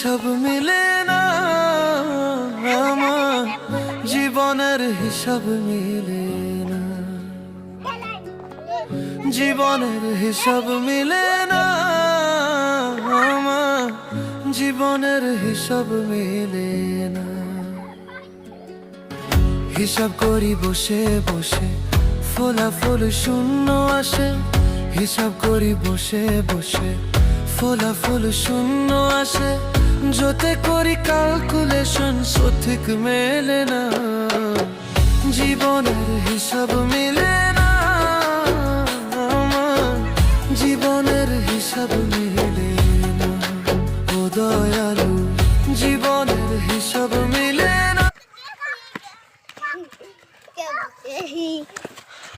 হিসাব মিলে না, আমার জীবনের হিসাব মিলে না, জীবনের হিসাব মিলে না, আমার জীবনের হিসাব মিলে না। হিসাব করি বসে বসে, ফলাফল শূন্য আসে। হিসাব করি বসে বসে, ফলাফল শূন্য আসে। যতে করি ক্যালকুলেশন সঠিক মেলে না, জীবনের হিসাব মিলে না, আমার জীবনের হিসাব মিলে না। ও দয়ালু, জীবনের হিসাব মিলে না।